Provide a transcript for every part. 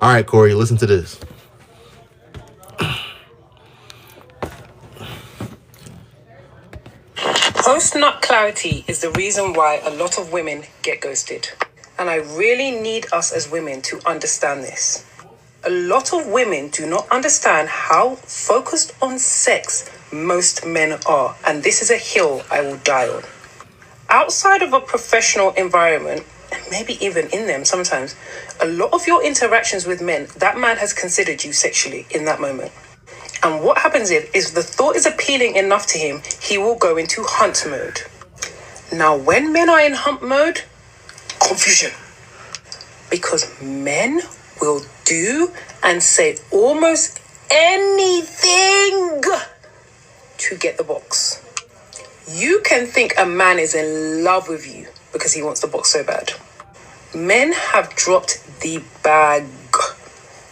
All right, Corey, listen to this. Post nut clarity is the reason why a lot of women get ghosted. And I really need us as women to understand this. A lot of women do not understand how focused on sex most men are. And this is a hill I will die on. Outside of a professional environment, and maybe even in them sometimes, a lot of your interactions with men, that man has considered you sexually in that moment. And what happens is the thought is appealing enough to him, he will go into hunt mode. Now, when men are in hunt mode, confusion. Because men will do and say almost anything to get the box. You can think a man is in love with you because he wants the box so bad. Men have dropped the bag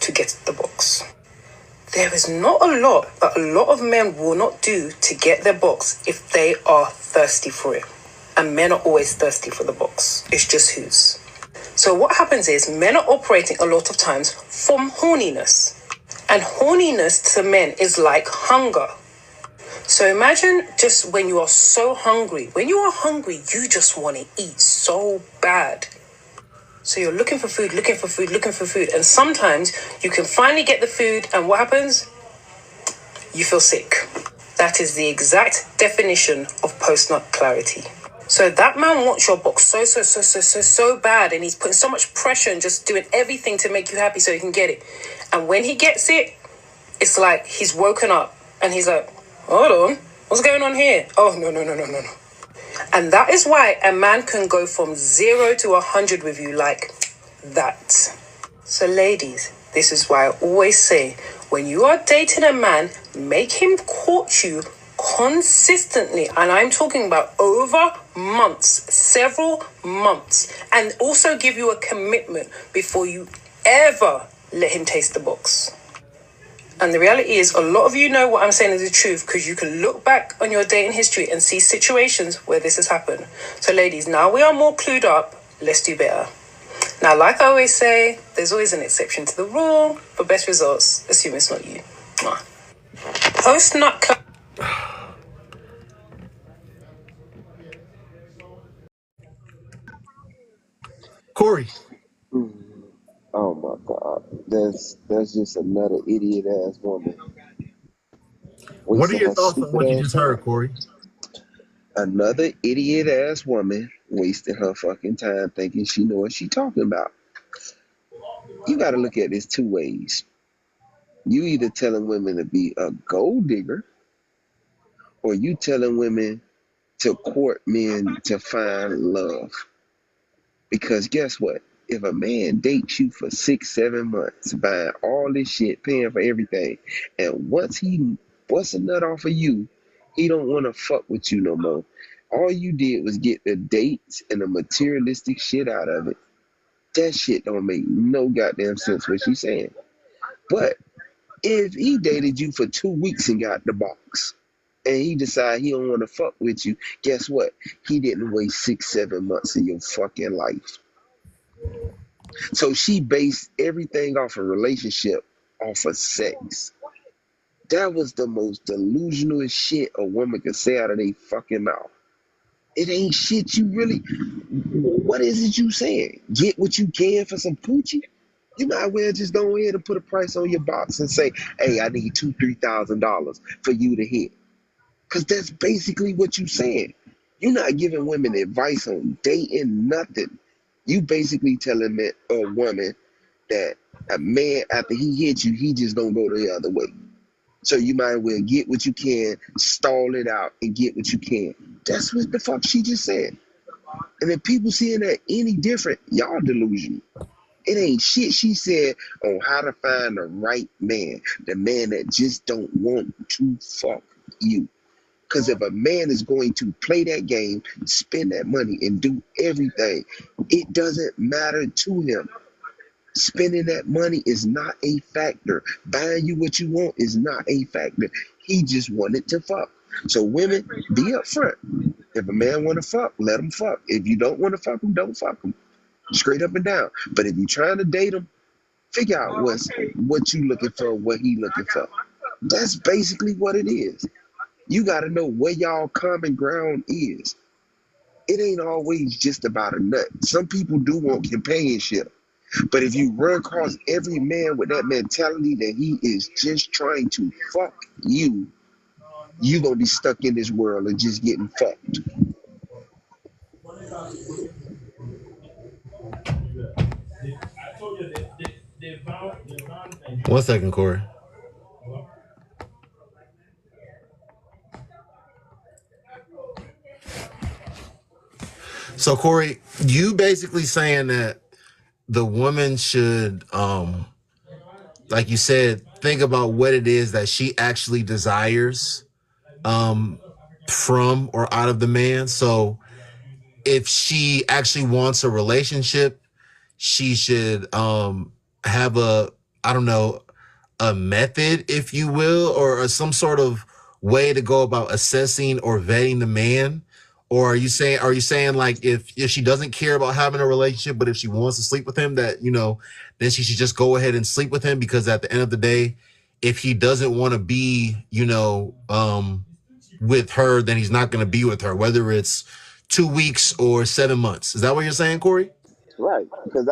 to get the box. There is not a lot that a lot of men will not do to get their box if they are thirsty for it. And men are always thirsty for the box. It's just whose. So what happens is men are operating a lot of times from horniness. And horniness to men is like hunger. So imagine just when you are so hungry. When you are hungry, you just want to eat so bad. So you're looking for food. And sometimes you can finally get the food. And what happens? You feel sick. That is the exact definition of post-nut clarity. So that man wants your box so bad. And he's putting so much pressure and just doing everything to make you happy so he can get it. And when he gets it, it's like he's woken up. And he's like, hold on. What's going on here? Oh, no. And that is why a man can go from 0 to 100 with you like that. So ladies, this is why I always say, when you are dating a man, make him court you consistently. And I'm talking about over months, several months. And also give you a commitment before you ever let him taste the box. And the reality is, a lot of you know what I'm saying is the truth because you can look back on your dating history and see situations where this has happened. So ladies, now we are more clued up. Let's do better. Now, like I always say, there's always an exception to the rule. For best results, assume it's not you. Post-nut Corey, Oh my God, that's just another idiot ass woman what are wasting your her thoughts on stupid what you ass just heard, time. Corey? Another idiot ass woman wasting her fucking time thinking she know what she talking about. You got to look at this two ways. You either telling women to be a gold digger, or you telling women to court men to find love. Because guess what? If a man dates you for 6, 7 months, buying all this shit, paying for everything, and once he busts a nut off of you, he don't want to fuck with you no more. All you did was get the dates and the materialistic shit out of it. That shit don't make no goddamn sense what she's saying. But if he dated you for 2 weeks and got the box, and he decide he don't want to fuck with you, guess what? He didn't waste 6, 7 months of your fucking life. So she based everything off a relationship off of sex. That was the most delusional shit a woman could say out of their fucking mouth. It ain't shit you really. What is it you saying? Get what you can for some coochie? You might well just go ahead and put a price on your box and say, "Hey, I need $2,000, $3,000 for you to hit." Because that's basically what you saying. You're not giving women advice on dating, nothing. You basically telling a woman that a man, after he hits you, he just don't go the other way. So you might as well get what you can, stall it out, and get what you can. That's what the fuck she just said. And if people seeing that any different, y'all delusional. It ain't shit she said on how to find the right man, the man that just don't want to fuck you. Because if a man is going to play that game, spend that money, and do everything, it doesn't matter to him. Spending that money is not a factor. Buying you what you want is not a factor. He just wanted to fuck. So women, be upfront. If a man want to fuck, let him fuck. If you don't want to fuck him, don't fuck him. Straight up and down. But if you're trying to date him, Figure out what you looking for, what he looking for. That's basically what it is. You got to know where y'all common ground is. It ain't always just about a nut. Some people do want companionship. But if you run across every man with that mentality that he is just trying to fuck you, you gonna be stuck in this world and just getting fucked. One second, Corey. So, Corey, you basically saying that the woman should, like you said, think about what it is that she actually desires from or out of the man. So if she actually wants a relationship, she should have a, I don't know, a method, if you will, or some sort of way to go about assessing or vetting the man? Or are you saying like if she doesn't care about having a relationship, but if she wants to sleep with him, that then she should just go ahead and sleep with him, because at the end of the day, if he doesn't want to be, with her, then he's not going to be with her, whether it's 2 weeks or 7 months. Is that what you're saying, Corey? Right. Because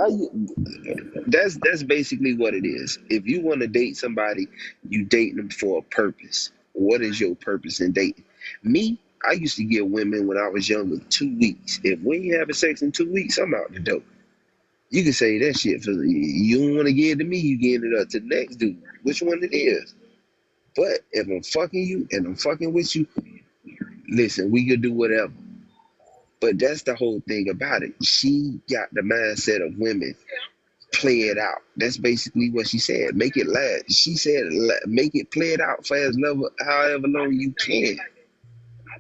that's basically what it is. If you want to date somebody, you date them for a purpose. What is your purpose in dating? Me, I used to give women when I was younger 2 weeks. If we ain't having sex in 2 weeks, I'm out the door. You can say that shit for you don't want to give it to me, you giving it up to the next dude. Which one it is? But if I'm fucking you and I'm fucking with you, listen, we could do whatever. But that's the whole thing about it. She got the mindset of women. Play it out. That's basically what she said. Make it last. She said, make it play it out for however long you can.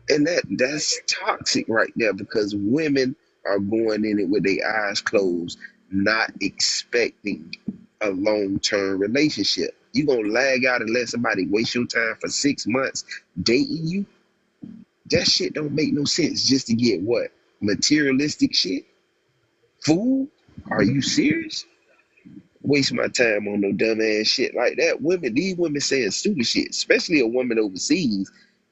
And that's toxic right there, because women are going in it with their eyes closed, not expecting a long-term relationship. You gonna lag out and let somebody waste your time for 6 months dating you? That shit don't make no sense just to get what? Materialistic shit? Fool? Are you serious? Waste my time on no dumb ass shit like that. These women saying stupid shit, especially a woman overseas.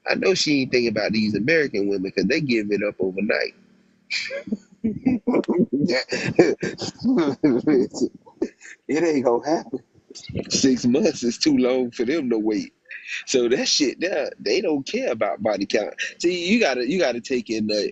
I know she ain't thinking about these American women because they give it up overnight. It ain't gonna happen. 6 months is too long for them to wait. So that shit there, they don't care about body count. See, you gotta take in the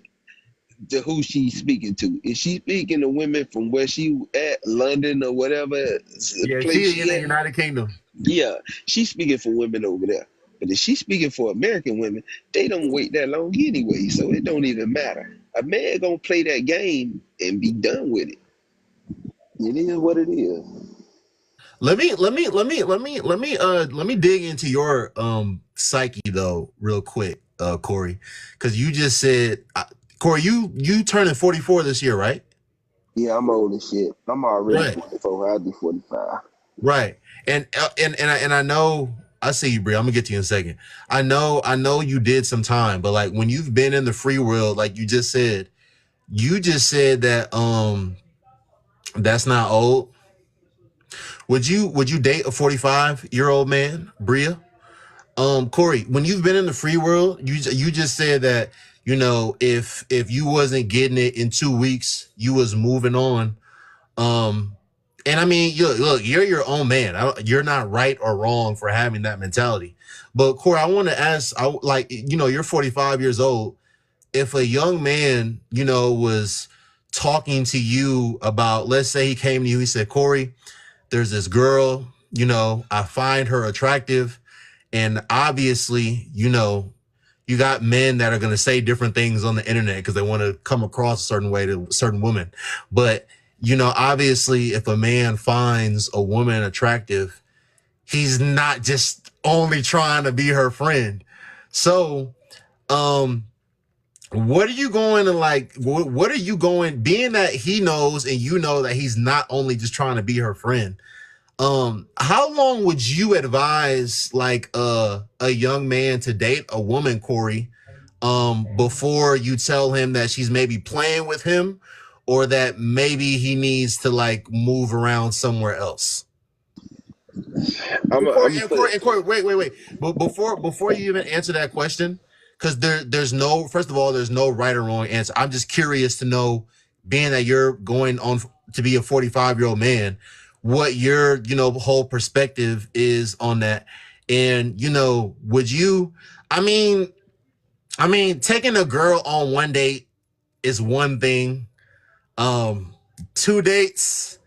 who she's speaking to. Is she speaking to women from where she at, London or whatever Yeah, place she in she the at? United Kingdom. Yeah, she's speaking for women over there. But if she's speaking for American women, they don't wait that long anyway, so it don't even matter. A man gonna play that game and be done with it. It is what it is. Let me dig into your psyche though real quick, Corey, because you just said, Corey, you turning 44 this year, right? Yeah, I'm old as shit. I'm already Right. 44. I'll be 45. Right. And I know, I see you, Brie. I'm gonna get to you in a second. I know you did some time, but like when you've been in the free world, like you just said that that's not old. Would you date a 45-year-old man, Bria? Corey, when you've been in the free world, you just said that, if you wasn't getting it in 2 weeks, you was moving on. Um, and I mean, look, you're your own man. You're not right or wrong for having that mentality. But Corey, I want to ask, you're 45 years old. If a young man, was talking to you about, let's say he came to you, he said, Corey, there's this girl, I find her attractive. And obviously, you got men that are going to say different things on the internet because they want to come across a certain way to certain women. But, obviously, if a man finds a woman attractive, he's not just only trying to be her friend. So, what are you going to what are you going, being that he knows and you know that he's not only just trying to be her friend? How long would you advise like a young man to date a woman, Corey, before you tell him that she's maybe playing with him or that maybe he needs to like move around somewhere else? I'm Corey, gonna and put Corey, and Corey, wait. But before you even answer that question, because there's no, first of all, there's no right or wrong answer. I'm just curious to know, being that you're going on to be a 45-year-old man, what your whole perspective is on that, and would you? I mean, taking a girl on one date is one thing. Um, two dates,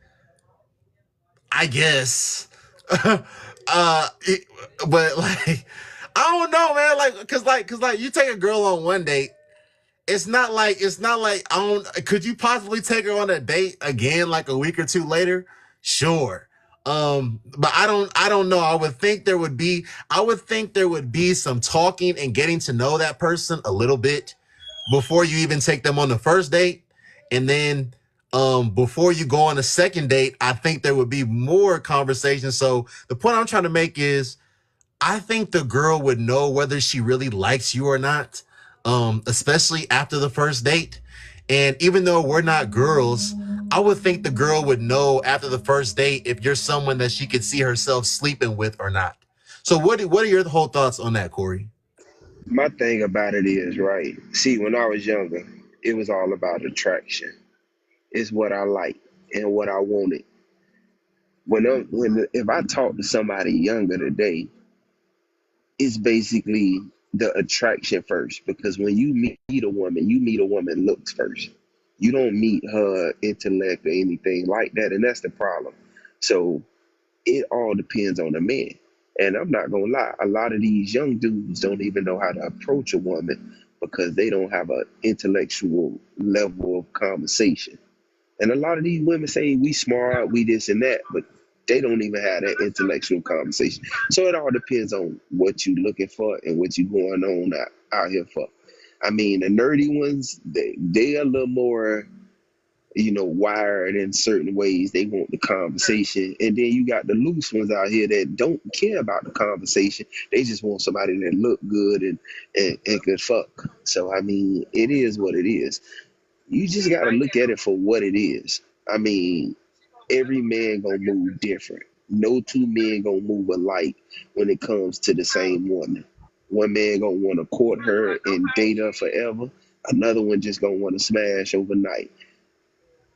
I guess. It, but like, I don't know, man. Like, cause you take a girl on one date. It's not like I don't. Could you possibly take her on a date again like a week or two later? Sure. But I don't know. I would think there would be some talking and getting to know that person a little bit before you even take them on the first date. And then before you go on a second date, I think there would be more conversation. So the point I'm trying to make is, I think the girl would know whether she really likes you or not, especially after the first date. And even though we're not girls, I would think the girl would know after the first date if you're someone that she could see herself sleeping with or not. So what are your whole thoughts on that, Corey? my thing about it is, right. See, when I was younger, it was all about attraction. It's what I like and what I wanted. If I talk to somebody younger today, it's basically the attraction first, because when you meet a woman looks first. You don't meet her intellect or anything like that, and that's the problem. So it all depends on the man. And I'm not gonna lie, a lot of these young dudes don't even know how to approach a woman because they don't have an intellectual level of conversation. And a lot of these women say we smart, we this and that, but they don't even have that intellectual conversation. So it all depends on what you looking for and what you going on out here for. I mean, the nerdy ones, they a little more, wired in certain ways. They want the conversation. And then you got the loose ones out here that don't care about the conversation. They just want somebody that look good and could fuck. So I mean, it is what it is. You just got to look at it for what it is. I mean, every man gonna move different. No two men gonna move alike when it comes to the same woman. One man gonna want to court her and date her forever. Another one just gonna want to smash overnight.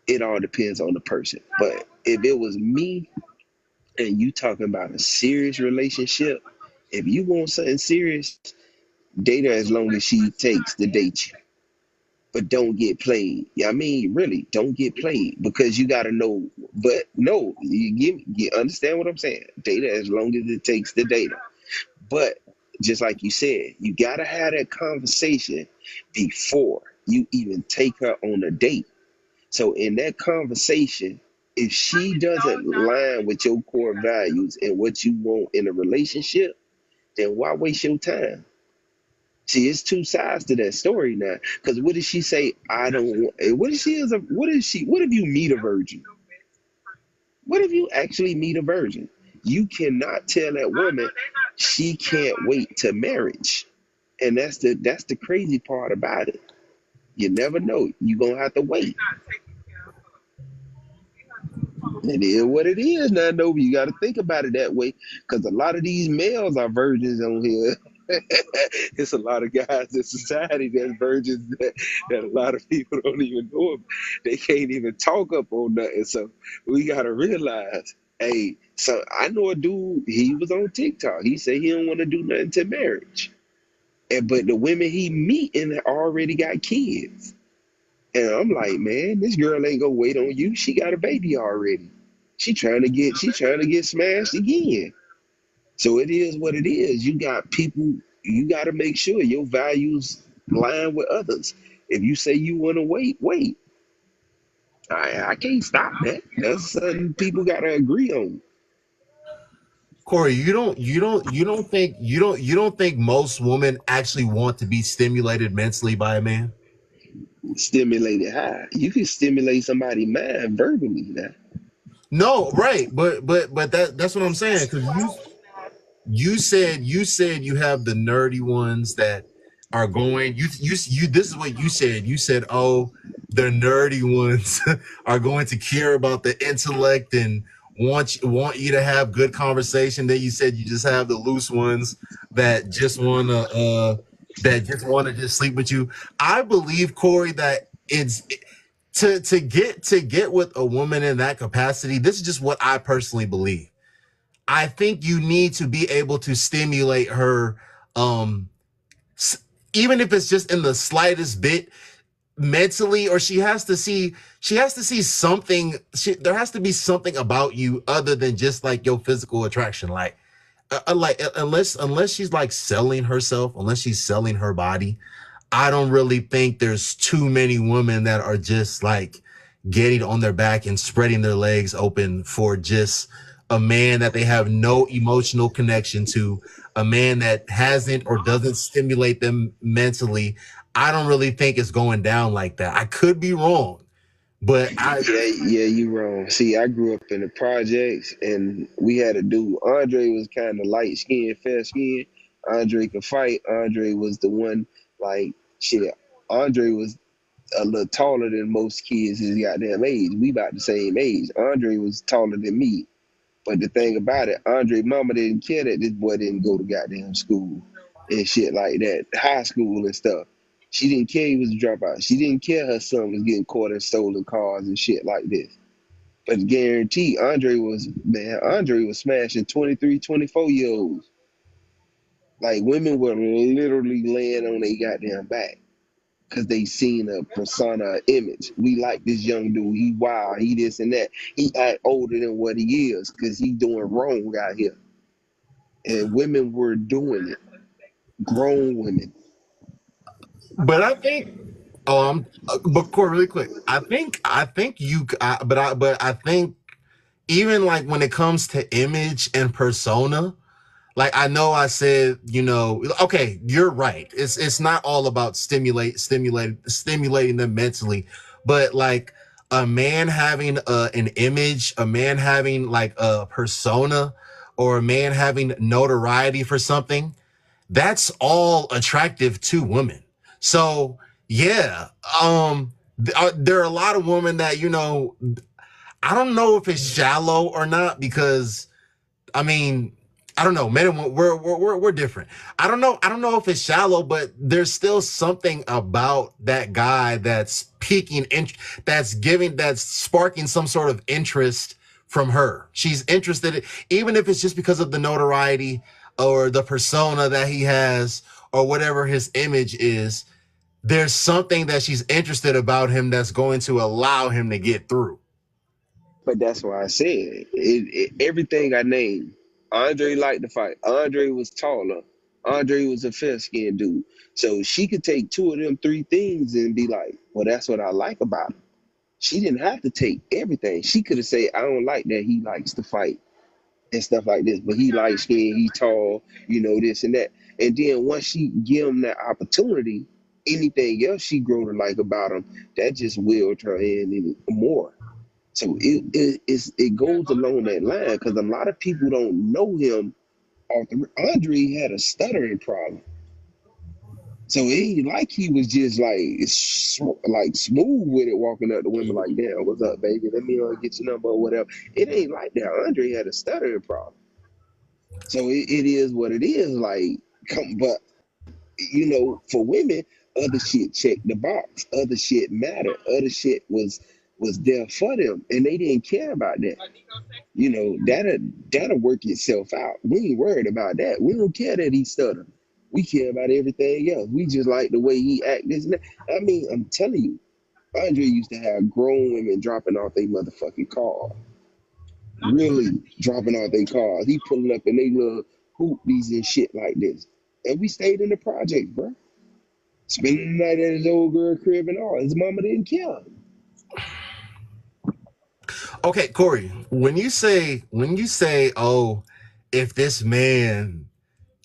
It all depends on the person. But if it was me and you talking about a serious relationship, if you want something serious, date her as long as she takes to date you, but don't get played. Yeah, I mean, really, don't get played, because you got to know. But no, you understand what I'm saying? Data as long as it takes the data. But just like you said, you got to have that conversation before you even take her on a date. So in that conversation, if she doesn't line with your core values and what you want in a relationship, then why waste your time? See, it's two sides to that story now. Because what did she say? I don't want. What if she is a? What is she? What if you meet a virgin? What if you actually meet a virgin? You cannot tell that woman she can't wait to marriage, and that's the crazy part about it. You never know. You gonna have to wait. It is what it is now, though. You got to think about it that way, because a lot of these males are virgins on here. It's a lot of guys in society that's virgins that a lot of people don't even know. They can't even talk up on nothing. So we got to realize, hey, so I know a dude, he was on TikTok. He said he don't want to do nothing to marriage. But the women he meeting already got kids. And I'm like, man, this girl ain't gonna wait on you. She got a baby already. She trying to get smashed again. So it is what it is. You got people, you got to make sure your values line with others. If you say you want to wait, wait. I can't stop that. That's something people got to agree on. Corey, you don't think most women actually want to be stimulated mentally by a man? Stimulated high. You can stimulate somebody's mind verbally now. No, right, but that's what I'm saying, because you said you have the nerdy ones that are going. You This is what you said. You said, oh, the nerdy ones are going to care about the intellect and want you to have good conversation. Then you said you just have the loose ones that just want to just sleep with you. I believe, Corey, that it's to get with a woman in that capacity. This is just what I personally believe. I think you need to be able to stimulate her, um, even if it's just in the slightest bit mentally, or she has to see something. There has to be something about you other than just like your physical attraction. Unless she's like selling herself, unless she's selling her body, I don't really think there's too many women that are just like getting on their back and spreading their legs open for just a man that they have no emotional connection to, a man that hasn't or doesn't stimulate them mentally. I don't really think it's going down like that. I could be wrong, but Yeah, you wrong. See, I grew up in the projects, and we had a dude. Andre was kind of light skinned, fair skinned. Andre could fight. Andre was the one, like, shit. Andre was a little taller than most kids his goddamn age. We about the same age. Andre was taller than me. But the thing about it, Andre mama didn't care that this boy didn't go to goddamn school and shit like that, high school and stuff. She didn't care he was a dropout. She didn't care her son was getting caught in stolen cars and shit like this. But guarantee Andre was smashing 23, 24-year olds. Like, women were literally laying on their goddamn back because they seen a persona, image. We like this young dude. He wild. He this and that. He act older than what he is because he doing wrong out here. And women were doing it. Grown women. but I think but Corey, really quick, I think but I think even like when it comes to image and persona, like I know I said, okay, you're right. It's not all about stimulating them mentally, but like a man having an image, a man having like a persona, or a man having notoriety for something, that's all attractive to women. So yeah, there are a lot of women that I don't know if it's shallow or not, because I mean, I don't know. Men and we're different. I don't know if it's shallow, but there's still something about that guy that's that's sparking some sort of interest from her. She's interested, even if it's just because of the notoriety or the persona that he has or whatever his image is. There's something that she's interested about him that's going to allow him to get through. But that's why I said everything I named. Andre liked to fight. Andre was taller. Andre was a fair skinned dude. So she could take two of them three things and be like, well, that's what I like about him. She didn't have to take everything. She could have said, I don't like that he likes to fight and stuff like this, but he light skinned, he tall, this and that. And then once she give him that opportunity, anything else she grow to like about him, that just willed her in even more. So it goes along that line because a lot of people don't know him. Andre had a stuttering problem, so it ain't like he was just like smooth with it, walking up to women like, "Damn, what's up, baby? Let me get your number or whatever." It ain't like that. Andre had a stuttering problem, so it is what it is. Like, but for women, other shit checked the box. Other shit mattered. Other shit was there for them, and they didn't care about that. That'll work itself out. We ain't worried about that. We don't care that he stuttered. We care about everything else. We just like the way he act. This and that. I mean, I'm telling you, Andre used to have grown women dropping off their motherfucking car. Really dropping off their cars. He pulling up in they little hoopies and shit like this. And we stayed in the project, bro. Spending the night at his old girl crib and all. His mama didn't care. Okay, Corey, when you say, oh, if this man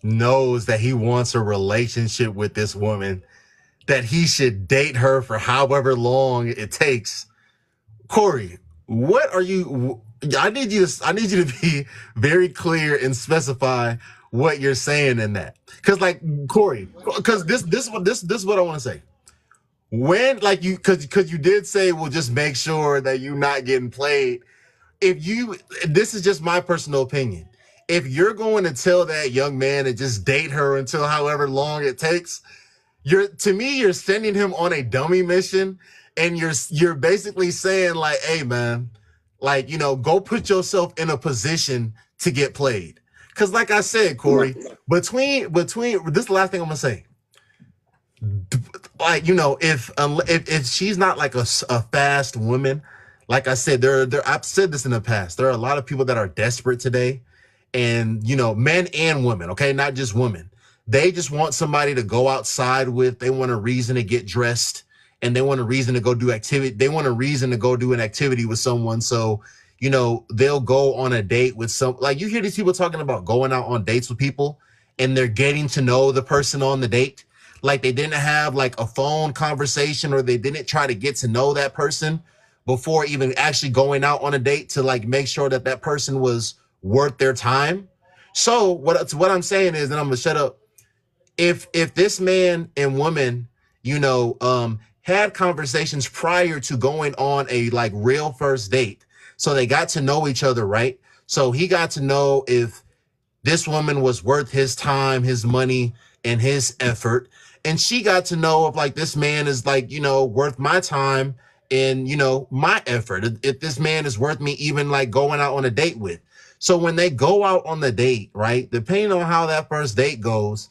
knows that he wants a relationship with this woman, that he should date her for however long it takes. Corey, what are you? I need you to be very clear and specify what you're saying in that. Because like Corey, because this is what I want to say. When like you because you did say, well, just make sure that you're not getting played. if you, this is just my personal opinion. If you're going to tell that young man to just date her until however long it takes, to me, you're sending him on a dummy mission, and you're basically saying like, hey man, like, go put yourself in a position to get played. Cause like I said, Corey, between this is the last thing I'm gonna say. Like, if she's not like a fast woman, like I said, I've said this in the past. There are a lot of people that are desperate today, and men and women, okay, not just women. They just want somebody to go outside with. They want a reason to get dressed, and they want a reason to go do activity. They want a reason to go do an activity with someone. So, they'll go on a date with like, you hear these people talking about going out on dates with people, and they're getting to know the person on the date. Like, they didn't have like a phone conversation, or they didn't try to get to know that person before even actually going out on a date to like make sure that that person was worth their time. So what I'm saying is, and I'm gonna shut up. If this man and woman, had conversations prior to going on a like real first date, so they got to know each other, right? So he got to know if this woman was worth his time, his money, and his effort. And she got to know if like this man is like, worth my time and, my effort. If this man is worth me even like going out on a date with. So when they go out on the date, right, depending on how that first date goes,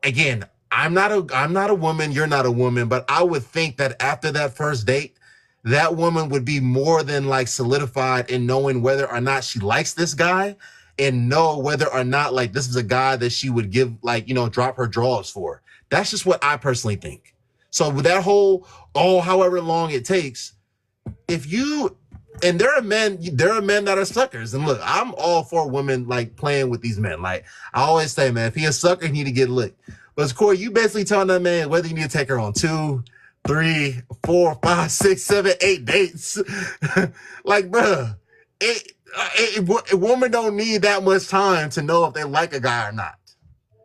again, I'm not a woman, you're not a woman, but I would think that after that first date, that woman would be more than like solidified in knowing whether or not she likes this guy, and know whether or not like this is a guy that she would give like, drop her drawers for. That's just what I personally think. So with that whole, however long it takes, if you, and there are men that are suckers. And look, I'm all for women like playing with these men. Like I always say, man, if he a sucker, he need to get licked. But Corey, you basically telling that man whether you need to take her on 2, 3, 4, 5, 6, 7, 8 dates. Like, bruh, a woman don't need that much time to know if they like a guy or not.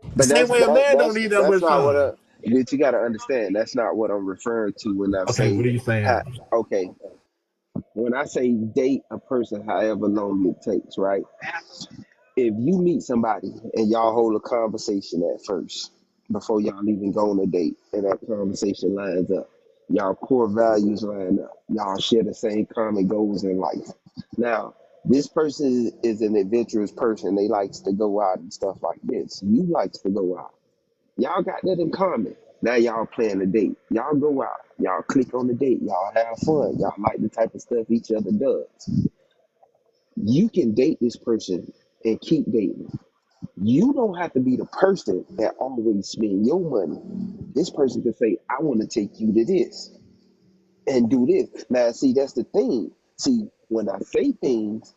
The But same way a man don't need that that's much not what time. but you got to understand. That's not what I'm referring to when I Okay, what say, are you saying? okay, when I say date a person, however long it takes, right? If you meet somebody and y'all hold a conversation at first before y'all even go on a date, and that conversation lines up, y'all core values line up, y'all share the same common goals in life. Now, this person is an adventurous person. They likes to go out and stuff like this. You likes to go out. Y'all got that in common. Now y'all plan a date. Y'all go out. Y'all click on the date. Y'all have fun. Y'all like the type of stuff each other does. You can date this person and keep dating. You don't have to be the person that always spend your money. This person can say, I want to take you to this and do this. Now, see, that's the thing. See, when I say things,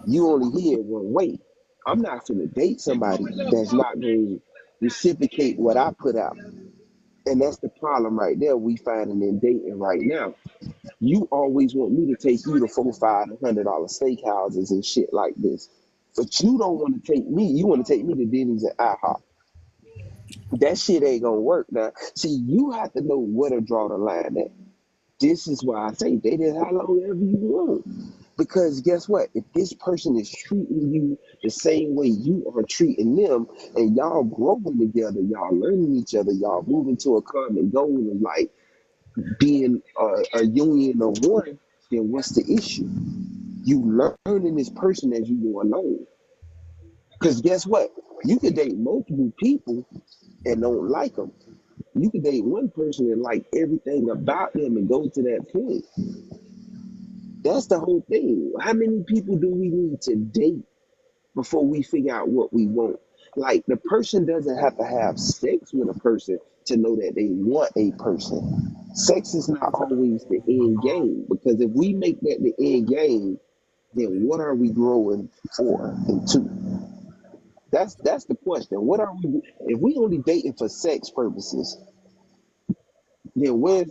you only hear it one way. I'm not going to date somebody that's not going to reciprocate what I put out. And that's the problem right there we finding in dating right now. You always want me to take you to $400, $500 steakhouses and shit like this. But you don't want to take me. You want to take me to Denny's and IHOP. That shit ain't gonna work now. See, you have to know where to draw the line at. This is why I say date it how long ever you want. Because guess what? If this person is treating you the same way you are treating them, and y'all growing together, y'all learning each other, y'all moving to a common goal of like being a union of one, then what's the issue? You learning this person as you go along. Because guess what? You could date multiple people and don't like them. You could date one person and like everything about them and go to that point. That's the whole thing. How many people do we need to date before we figure out what we want? Like the person doesn't have to have sex with a person to know that they want a person. Sex is not always the end game, because if we make that the end game, then what are we growing for and to? That's the question. What are we if we only dating for sex purposes? Then what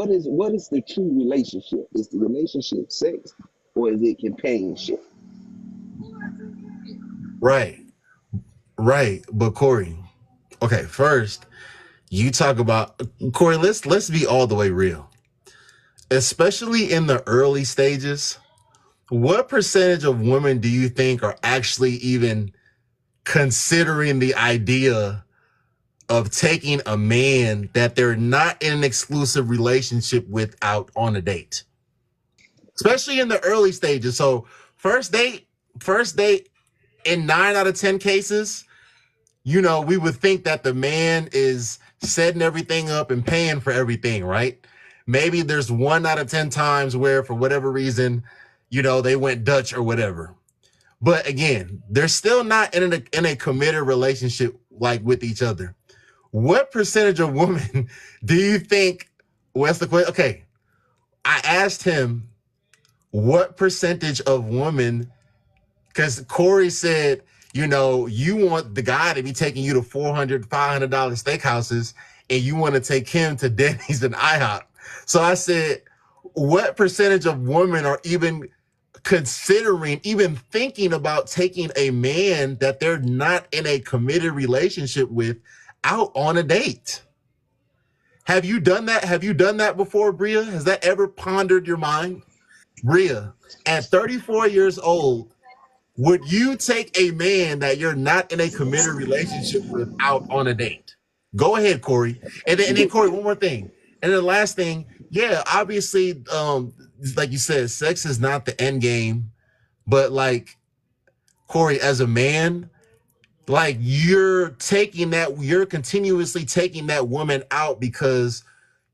is the true relationship? Is the relationship sex, or is it companionship? Right, right. But Corey, okay, first you talk about Corey. Let's be all the way real, especially in the early stages. what percentage of women do you think are actually even considering the idea of taking a man that they're not in an exclusive relationship with out on a date, especially in the early stages? So first date, first date, in 9 out of 10 cases, we would think that the man is setting everything up and paying for everything, right? Maybe there's 1 out of 10 times where, for whatever reason, they went Dutch or whatever. But again, they're still not in a committed relationship like with each other. What percentage of women do you think? What's the question? Okay, I asked him what percentage of women, because Corey said, you want the guy to be taking you to $400, $500 steakhouses, and you want to take him to Denny's and IHOP. So I said, what percentage of women are even considering, even thinking about taking a man that they're not in a committed relationship with out on a date? Have you done that? Have you done that before, Bria? Has that ever pondered your mind? Bria, at 34 years old, would you take a man that you're not in a committed relationship with out on a date? Go ahead, Corey. And then Corey, one more thing. And then the last thing, yeah, obviously, like you said, sex is not the end game. But like, Corey, as a man, like you're continuously taking that woman out because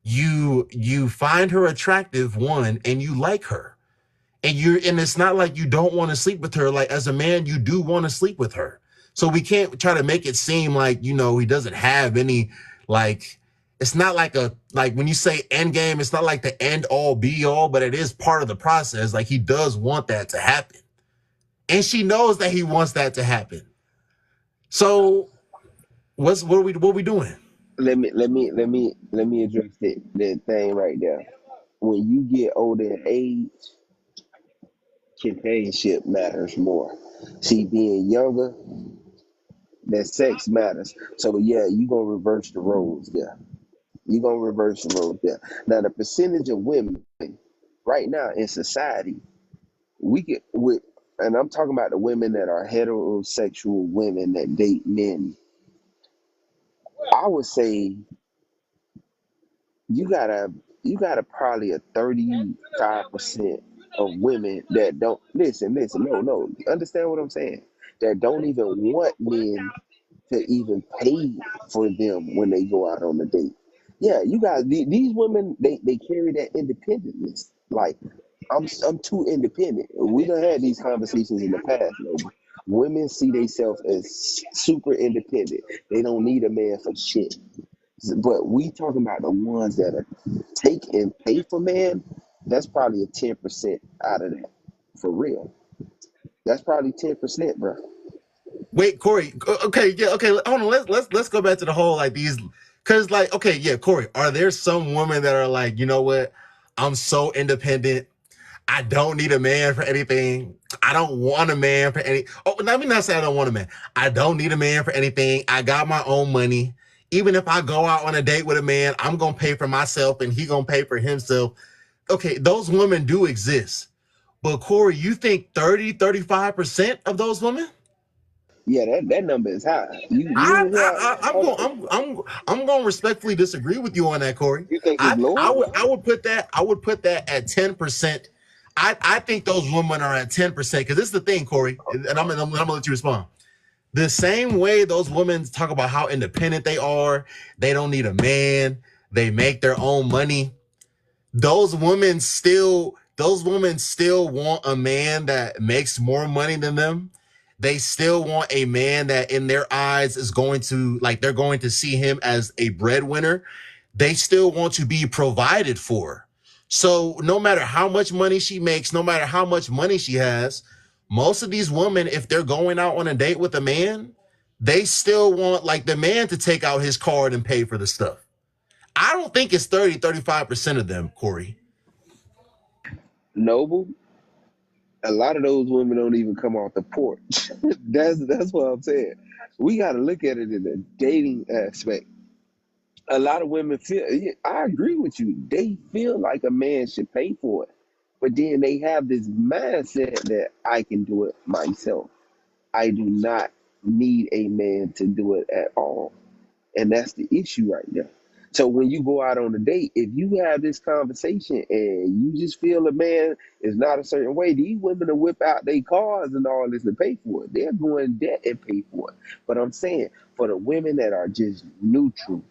you find her attractive, one, and you like her. And it's not like you don't want to sleep with her. Like, as a man, you do want to sleep with her. So we can't try to make it seem like, he doesn't have any, like, it's not like when you say end game, it's not like the end all be all, but it is part of the process. Like, he does want that to happen. And she knows that he wants that to happen. So what are we doing? Let me address that thing right there. When you get older in age, companionship matters more. See, being younger, that sex matters. So yeah, you gonna reverse the roles there. You gonna reverse the roles there. Now the percentage of women right now in society, we get with, and I'm talking about the women that are heterosexual women that date men. I would say you gotta you gotta probably a 35% of women that don't listen, no, understand what I'm saying? That don't even want men to even pay for them when they go out on a date. Yeah, you guys, these women, they carry that independence. Like, I'm too independent. We done had these conversations in the past. Women see themselves as super independent. They don't need a man for shit. But we talking about the ones that are take and pay for man. That's probably a 10% out of that, for real. That's probably 10%, bro. Wait, Corey. Okay, yeah, okay. Hold on. Let's go back to the whole, like, these, because, like, okay, yeah, Corey. Are there some women that are like, you know what? I'm so independent. I don't need a man for anything. I don't want a man for any. Oh, let me not say I don't want a man. I don't need a man for anything. I got my own money. Even if I go out on a date with a man, I'm gonna pay for myself, and he gonna pay for himself. Okay, those women do exist. But Corey, you think 30, 35% of those women? Yeah, that number is high. You I, ain't hear? I, I I'm Hold going on. I'm going to respectfully disagree with you on that, Corey. You think it's I lower? would put that at 10%. I think those women are at 10% because this is the thing, Corey, and I'm gonna let you respond. The same way those women talk about how independent they are, they don't need a man, they make their own money. Those women still want a man that makes more money than them. They still want a man that in their eyes is going to, like, they're going to see him as a breadwinner. They still want to be provided for. So no matter how much money she makes, no matter how much money she has, most of these women, if they're going out on a date with a man, they still want, like, the man to take out his card and pay for the stuff. I don't think it's 35% of them, Corey. Noble, a lot of those women don't even come off the porch. That's what I'm saying. We got to look at it in a dating aspect. A lot of women feel. Yeah, I agree with you. They feel like a man should pay for it. But then they have this mindset that I can do it myself. I do not need a man to do it at all. And that's the issue right there. So when you go out on a date, if you have this conversation and you just feel a man is not a certain way, these women will whip out their cars and all this to pay for it. They're going in debt and pay for it. But I'm saying for the women that are just neutral,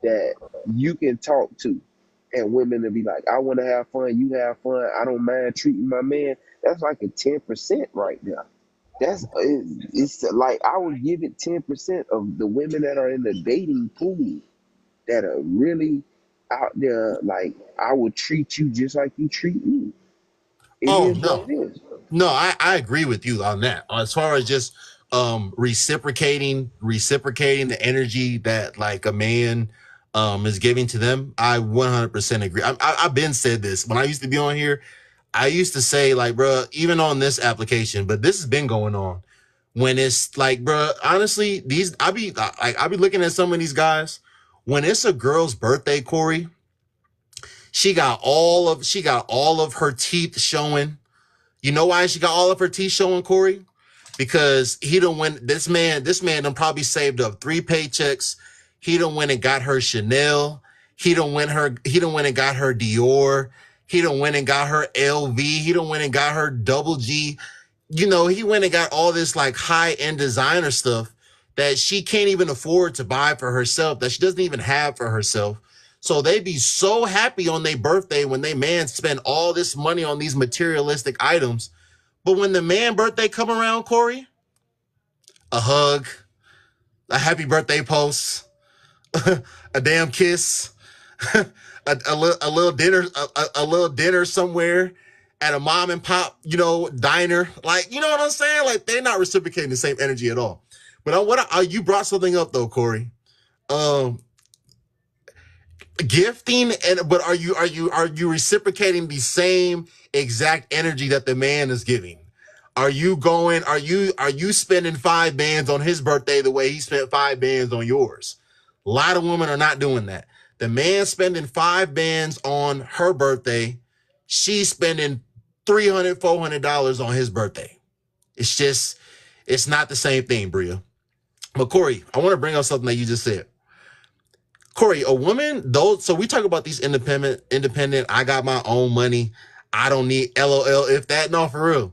that you can talk to, and women to be like, I want to have fun, you have fun, I don't mind treating my man. That's like a 10% right there. It's like I would give it 10% of the women that are in the dating pool that are really out there. Like I would treat you just like you treat me. It Oh is what no, it is. no, I agree with you on that. As far as just reciprocating the energy that like a man is giving to them, I 100% agree. I've been said this when I used to be on here. I used to say like, bro, even on this application, but this has been going on. When it's like, bro, honestly, I be looking at some of these guys. When it's a girl's birthday, Corey, she got all of her teeth showing. You know why she got all of her teeth showing, Corey? Because he done went. This man done probably saved up 3 paychecks. He done went and got her Chanel. He done went and got her Dior. He done went and got her LV. He done went and got her Double G. He went and got all this like high end designer stuff that she can't even afford to buy for herself, that she doesn't even have for herself. So they be so happy on their birthday when they man spend all this money on these materialistic items. But when the man birthday come around, Corey, a hug, a happy birthday post, a damn kiss, a little dinner, a little dinner somewhere at a mom and pop, diner. Like, you know what I'm saying? Like they're not reciprocating the same energy at all. But you brought something up though, Corey. Um, Gifting, but are you reciprocating the same exact energy that the man is giving? Are you spending 5 bands on his birthday the way he spent 5 bands on yours? A lot of women are not doing that. The man spending 5 bands on her birthday, she's spending $300 $400 on his birthday. It's not the same thing, Bria. But Corey, I want to bring up something that you just said. Corey, a woman, though, so we talk about these independent, I got my own money. I don't need LOL, if that, no, for real.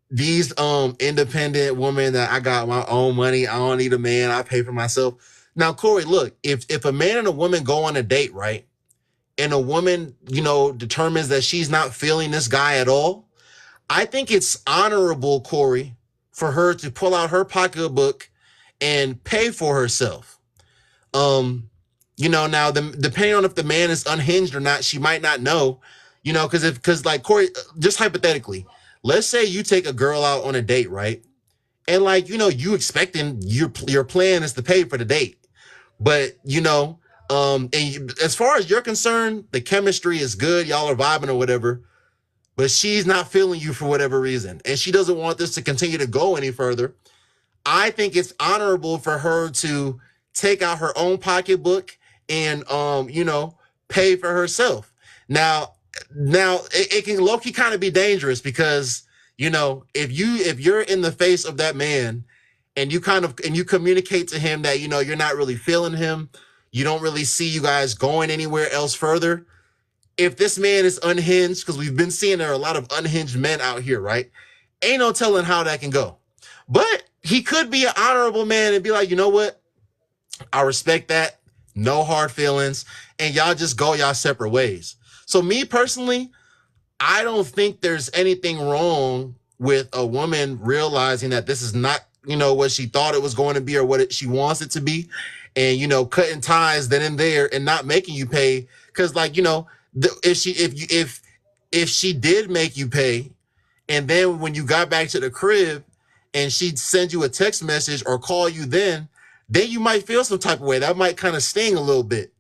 These independent women that I got my own money, I don't need a man, I pay for myself. Now, Corey, look, if a man and a woman go on a date, right? And a woman, determines that she's not feeling this guy at all, I think it's honorable, Corey, for her to pull out her pocketbook and pay for herself. Now depending on if the man is unhinged or not, she might not know, because like Corey, just hypothetically, let's say you take a girl out on a date, right? And like, you expecting your plan is to pay for the date. But, as far as you're concerned, the chemistry is good. Y'all are vibing or whatever, but she's not feeling you for whatever reason. And she doesn't want this to continue to go any further. I think it's honorable for her to take out her own pocketbook and pay for herself. Now it can low-key kind of be dangerous because if you're in the face of that man and you communicate to him that you're not really feeling him, you don't really see you guys going anywhere else further. If this man is unhinged, because we've been seeing there are a lot of unhinged men out here, right? Ain't no telling how that can go. But he could be an honorable man and be like, you know what? I respect that. No hard feelings. And y'all just go y'all separate ways. So me personally, I don't think there's anything wrong with a woman realizing that this is not, what she thought it was going to be or what she wants it to be. And, cutting ties then and there and not making you pay. Cause like, if she did make you pay, and then when you got back to the crib and she'd send you a text message or call you then you might feel some type of way. That might kind of sting a little bit.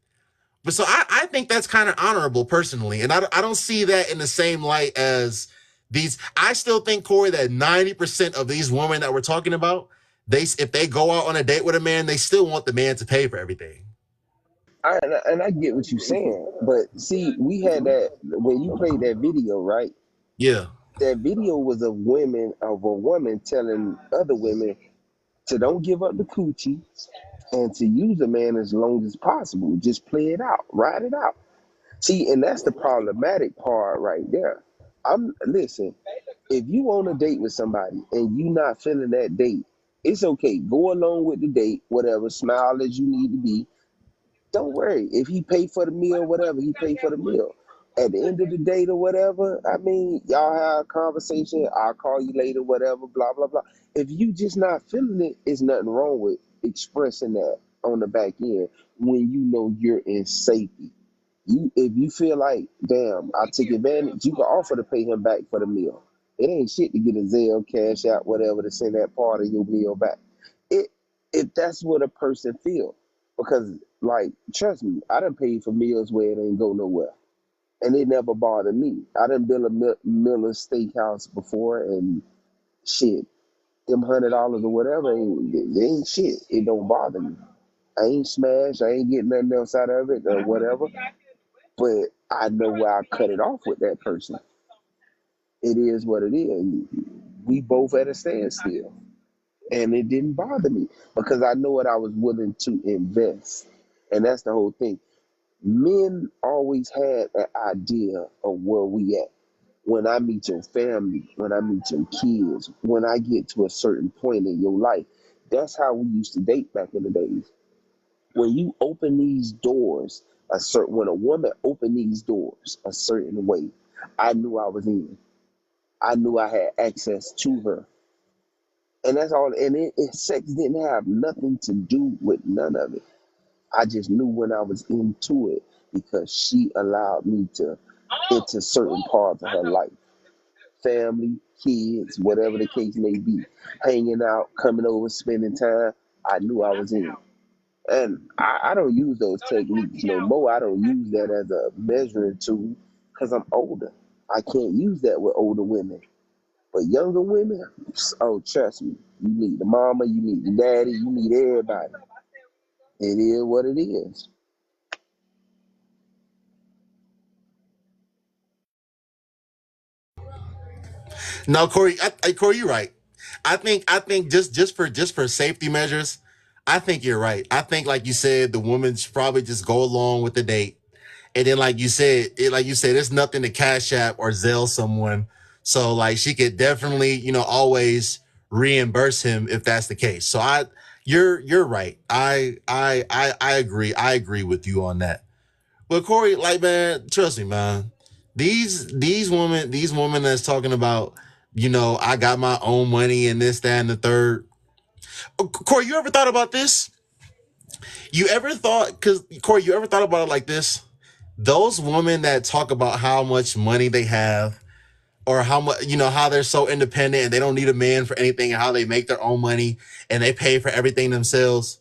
But so I think that's kind of honorable personally. And I don't see that in the same light as these. I still think, Corey, that 90% of these women that we're talking about, if they go out on a date with a man, they still want the man to pay for everything. And I get what you're saying, but see, we had that when you played that video, right? Yeah. That video was of a woman telling other women to don't give up the coochie and to use a man as long as possible. Just play it out, ride it out. See, and that's the problematic part right there. I'm listen. If you on a date with somebody and you not feeling that date, it's okay. Go along with the date, whatever. Smile as you need to be. Don't worry. If he pay for the meal, whatever, he pay for the meal. At the end of the date or whatever, I mean, y'all have a conversation. I'll call you later, whatever, blah, blah, blah. If you just not feeling it, it's nothing wrong with expressing that on the back end when you know you're in safety. If you feel like, damn, I took advantage, you can offer to pay him back for the meal. It ain't shit to get a Zelle, cash out, whatever, to send that part of your meal back. It if that's what a person feel. Because like, trust me, I done paid for meals where it ain't go nowhere. And it never bothered me. I done built a Miller Steakhouse before and shit, them $100 or whatever ain't shit. It don't bother me. I ain't smashed. I ain't getting nothing else out of it or whatever. But I know where I cut it off with that person. It is what it is. We both at a standstill. And it didn't bother me because I know what I was willing to invest. And that's the whole thing. Men always had an idea of where we at. When I meet your family, when I meet your kids, when I get to a certain point in your life, that's how we used to date back in the days. When you open these doors, when a woman opened these doors a certain way, I knew I was in. I knew I had access to her. And that's all. And sex didn't have nothing to do with none of it. I just knew when I was into it because she allowed me to into certain parts of her life. Family, kids, whatever the case may be. Hanging out, coming over, spending time. I knew I was in. And I don't use those techniques no more. I don't use that as a measuring tool because I'm older. I can't use that with older women. But younger women, oh, trust me, you need the mama, you need the daddy, you need everybody. It is what it is. No, Corey, Corey, you're right. I think just for safety measures, I think you're right. I think, like you said, the woman should probably just go along with the date, and then like you said, there's nothing to cash app or Zelle someone, so like she could definitely always reimburse him if that's the case. So you're right. I agree. I agree with you on that. But Corey, like, man, trust me, man. These women that's talking about, I got my own money and this, that, and the third. Corey, you ever thought about this? Corey, you ever thought about it like this? Those women that talk about how much money they have, or how much, how they're so independent and they don't need a man for anything, and how they make their own money and they pay for everything themselves.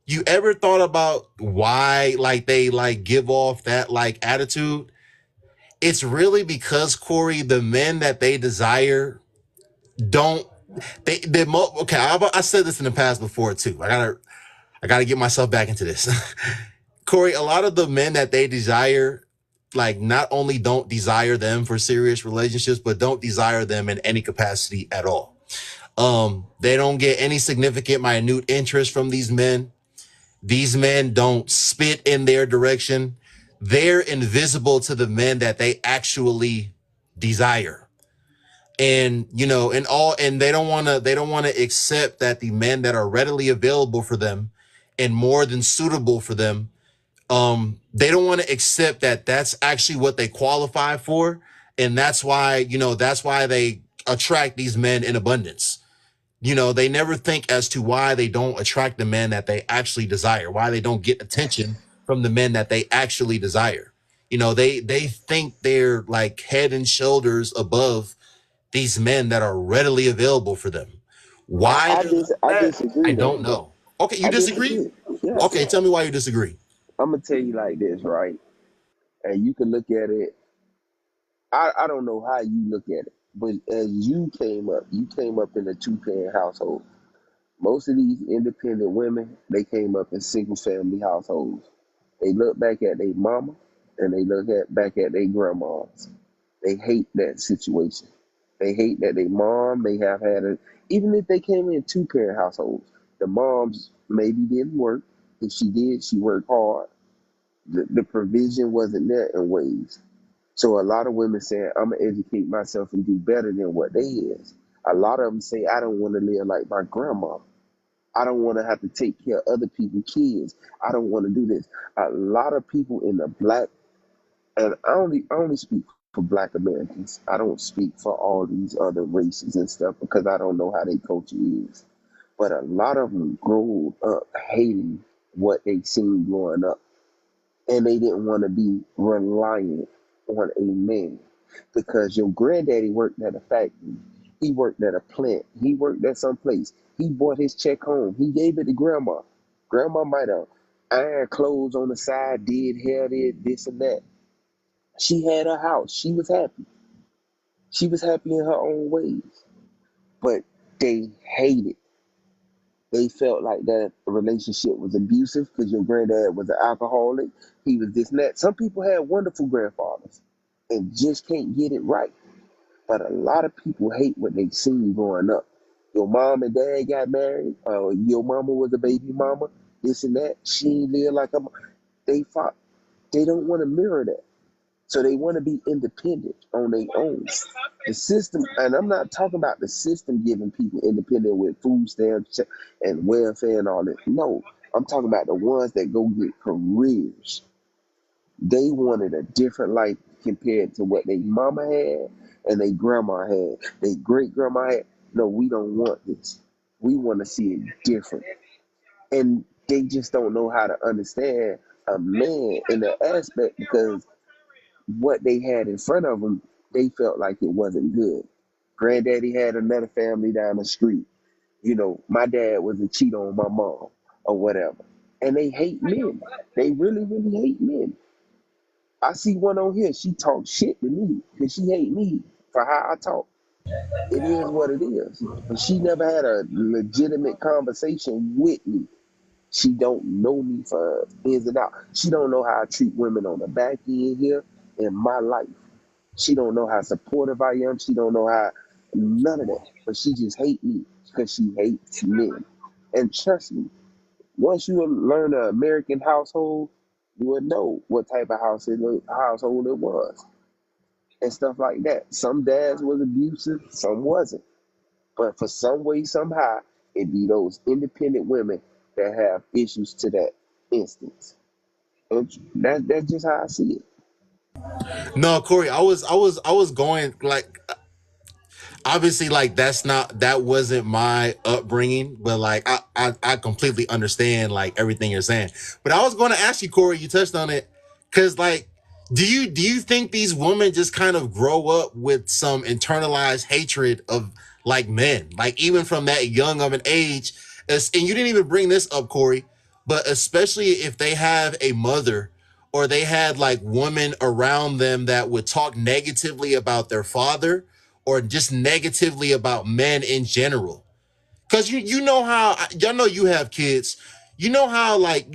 You ever thought about why, like, they like give off that like attitude? It's really because, Corey, the men that they desire don't okay. I said this in the past before too. I gotta get myself back into this. Corey, a lot of the men that they desire, like, not only don't desire them for serious relationships, but don't desire them in any capacity at all. They don't get any significant minute interest from these men. These men don't spit in their direction. They're invisible to the men that they actually desire. And they don't want to accept that the men that are readily available for them and more than suitable for them, they don't want to accept that that's actually what they qualify for. And that's why they attract these men in abundance. They never think as to why they don't attract the men that they actually desire, why they don't get attention from the men that they actually desire. They think they're like head and shoulders above these men that are readily available for them. Why they're like I that, I disagree though. don't know. Okay, you I disagree? disagree. Yeah. Okay, tell me why you disagree. I'm gonna tell you like this, right? And you can look at it. I don't know how you look at it, but as you came up in a two-parent household. Most of these independent women, they came up in single family households. They look back at their mama and they look back at their grandmas. They hate that situation. They hate that their mom may have had a, even if they came in two-parent households, the moms maybe didn't work. If she did, she worked hard. The provision wasn't there in ways. So a lot of women say, I'm gonna educate myself and do better than what they is. A lot of them say, I don't want to live like my grandma. I don't want to have to take care of other people's kids. I don't want to do this. A lot of people in the black, and I only speak for black Americans. I don't speak for all these other races and stuff because I don't know how their culture is. But a lot of them grew up hating what they seen growing up, and they didn't want to be reliant on a man because your granddaddy worked at a factory, he worked at a plant, he worked at some place, he brought his check home, he gave it to grandma. Grandma might have ironed clothes on the side, did hair, did this and that. She had her house, she was happy, she was happy in her own ways, but they hated, they felt like that relationship was abusive because your granddad was an alcoholic. He was this and that. Some people had wonderful grandfathers and just can't get it right. But a lot of people hate what they seen growing up. Your mom and dad got married, your mama was a baby mama, this and that. She ain't live like a. They fought. They don't want to mirror that. So they want to be independent on their own. The system, and I'm not talking about the system giving people independent with food stamps and welfare and all that. No, I'm talking about the ones that go get careers. They wanted a different life compared to what their mama had and their grandma had, their great grandma had. No, we don't want this. We want to see it different. And they just don't know how to understand a man in that aspect because what they had in front of them, they felt like it wasn't good. Granddaddy had another family down the street. You know, my dad was a cheat on my mom or whatever. And they hate men. They really, really hate men. I see one on here, she talks shit to me because she hate me for how I talk. It is what it is. But she never had a legitimate conversation with me. She don't know me for ins and out. She don't know how I treat women on the back end here in my life. She don't know how supportive I am. She don't know how none of that. But she just hate me because she hates men. And trust me, once you learn an American household, you will know what type of household it was and stuff like that. Some dads was abusive, some wasn't. But for some way, somehow, it be those independent women that have issues to that instance. And that's just how I see it. No, Corey, I was going like obviously like that wasn't my upbringing, but like I completely understand like everything you're saying. But I was going to ask you, Corey, you touched on it, because like do you think these women just kind of grow up with some internalized hatred of like men, like even from that young of an age? And you didn't even bring this up, Corey, but especially if they have a mother or they had like women around them that would talk negatively about their father or just negatively about men in general. Cause you know how y'all know you have kids. You know how like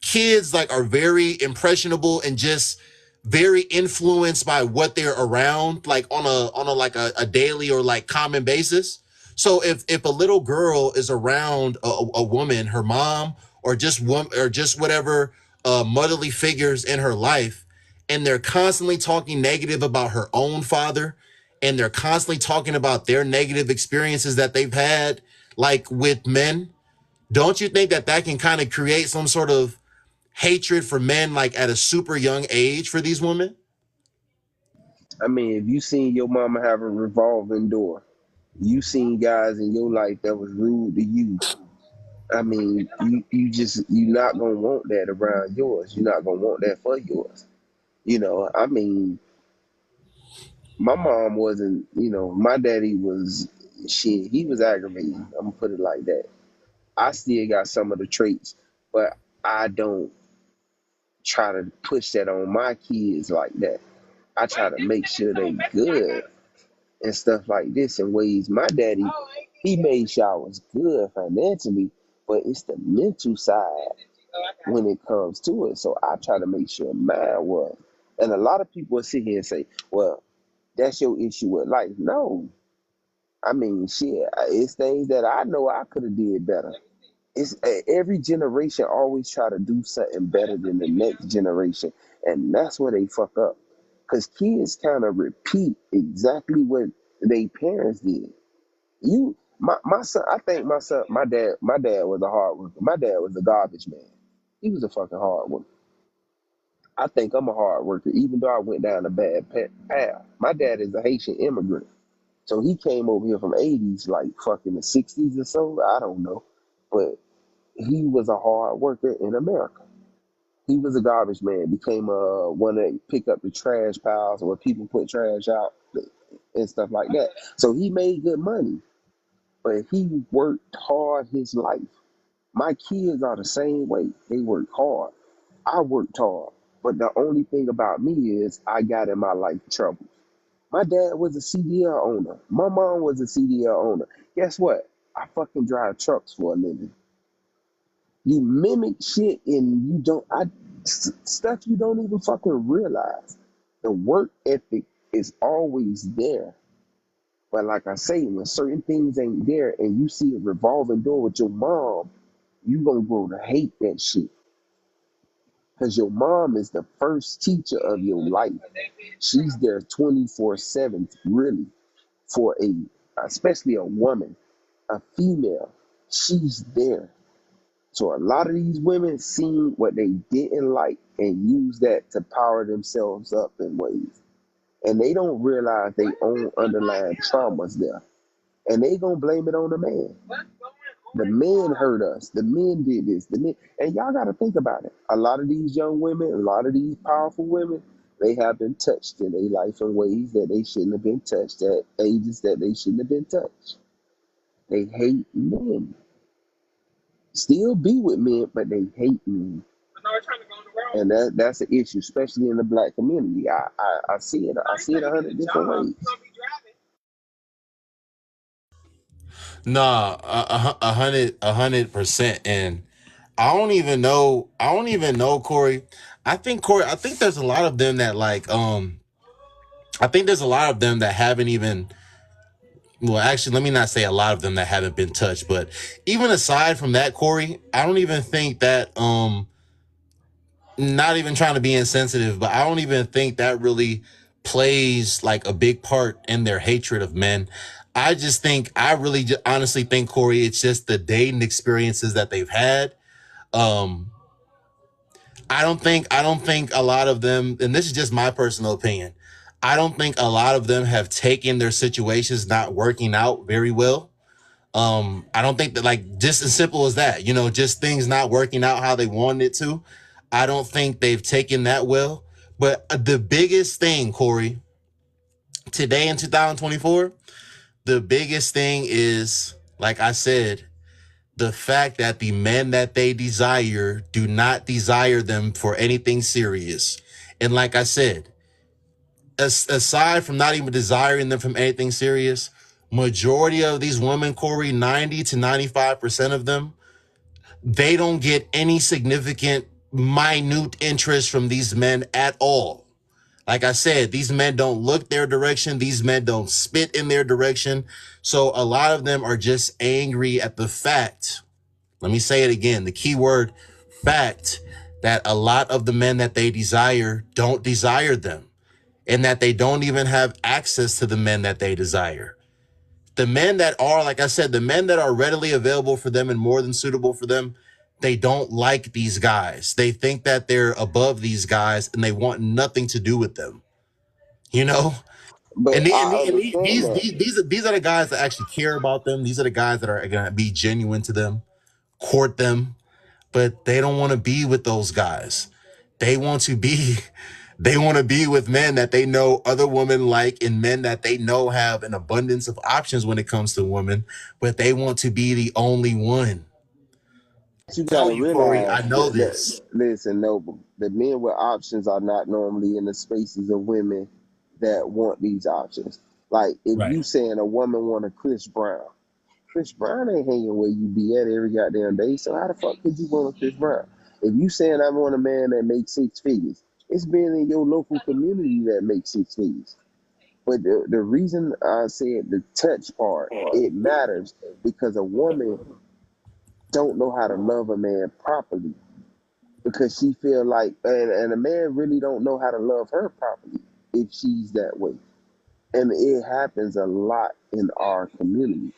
kids like are very impressionable and just very influenced by what they're around, like on a like a daily or like common basis. So if a little girl is around a woman, her mom, or just one or just whatever motherly figures in her life, and they're constantly talking negative about her own father, and they're constantly talking about their negative experiences that they've had like with men, don't you think that that can kind of create some sort of hatred for men like at a super young age for these women? I mean, if you seen your mama have a revolving door, you seen guys in your life that was rude to you. I mean, you're not gonna want that around yours. You're not gonna want that for yours. I mean, my mom wasn't, my daddy was shit, he was aggravating. I'm gonna put it like that. I still got some of the traits, but I don't try to push that on my kids like that. I try to make sure they good and stuff like this in ways. My daddy, he made sure I was good financially, but it's the mental side when it comes to it. So I try to make sure mine was. And a lot of people will sit here and say, well, that's your issue with life. No. I mean, shit, it's things that I know I could have did better. It's every generation always try to do something better than the next generation, and that's where they fuck up. Cause kids kind of repeat exactly what their parents did. My son, I think my dad was a hard worker. My dad was a garbage man. He was a fucking hard worker. I think I'm a hard worker, even though I went down a bad path. My dad is a Haitian immigrant. So he came over here from 80s, like fucking the 60s or so. I don't know. But he was a hard worker in America. He was a garbage man, became one that pick up the trash piles where people put trash out and stuff like that. So he made good money, but he worked hard his life. My kids are the same way. They work hard. I worked hard. But the only thing about me is I got in my life trouble. My dad was a CDL owner. My mom was a CDL owner. Guess what? I fucking drive trucks for a living. You mimic shit and you don't, stuff you don't even fucking realize. The work ethic is always there. But like I say, when certain things ain't there and you see a revolving door with your mom, you gonna grow to hate that shit. Because your mom is the first teacher of your life. She's there 24/7, really, for especially a woman, a female. She's there. So a lot of these women seen what they didn't like and use that to power themselves up in ways. And they don't realize they own underlying traumas there. And they gonna blame it on the man. The men hurt us. The men did this. The men, and y'all got to think about it. A lot of these young women, a lot of these powerful women, they have been touched in their life in ways that they shouldn't have been touched at ages that they shouldn't have been touched. They hate men. Still be with men, but they hate men. And that's an issue, especially in the black community. I see it. I see it 100 different ways. Nah, 100%. And I don't even know, Corey. Corey, I think there's a lot of them that like, I think there's a lot of them that haven't even, well, actually, let me not say a lot of them that haven't been touched, but even aside from that, Corey, I don't even think that, not even trying to be insensitive, but I don't even think that really plays like a big part in their hatred of men. I really honestly think, Corey, it's just the dating experiences that they've had. Um, I don't think a lot of them, and this is just my personal opinion, I don't think a lot of them have taken their situations not working out very well. I don't think that, like, just as simple as that, just things not working out how they wanted it to. I don't think they've taken that well. But the biggest thing, Corey, today in 2024, the biggest thing is, like I said, the fact that the men that they desire do not desire them for anything serious. And like I said, aside from not even desiring them from anything serious, majority of these women, Corey, 90 to 95% of them, they don't get any significant, minute interest from these men at all. Like I said, these men don't look their direction. These men don't spit in their direction. So a lot of them are just angry at the fact, let me say it again, the key word, fact, that a lot of the men that they desire don't desire them, and that they don't even have access to the men that they desire. The men that are, like I said, the men that are readily available for them and more than suitable for them, they don't like these guys. They think that they're above these guys and they want nothing to do with them, you know? But I understand that. These are the guys that actually care about them. These are the guys that are going to be genuine to them, court them, but they don't want to be with those guys. They want to be they want to be with men that they know other women like, and men that they know have an abundance of options when it comes to women, but they want to be the only one. You got Tell to you, Corey, I realize know this. listen, Noble, the men with options are not normally in the spaces of women that want these options. Like if Right. you saying a woman want a Chris Brown ain't hanging where you be at every goddamn day. So how the fuck could you want a Chris Brown? If you saying I want a man that makes 6 figures, It's being in your local community that makes it change. But the reason I said the touch part, it matters because a woman don't know how to love a man properly because she feel like, and a man really don't know how to love her properly if she's that way. And it happens a lot in our community.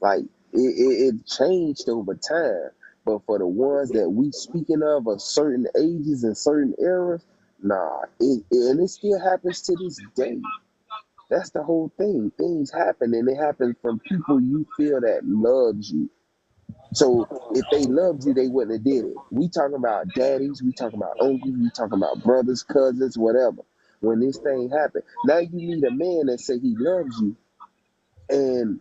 Like it changed over time. But for the ones that we speaking of certain ages and certain eras, nah, and it still happens to this day. That's the whole thing. Things happen, and it happens from people you feel that loves you. So if they loved you, they wouldn't have did it. We talking about daddies, we talking about uncles, we talking about brothers, cousins, whatever. When this thing happened, now you meet a man that say he loves you, and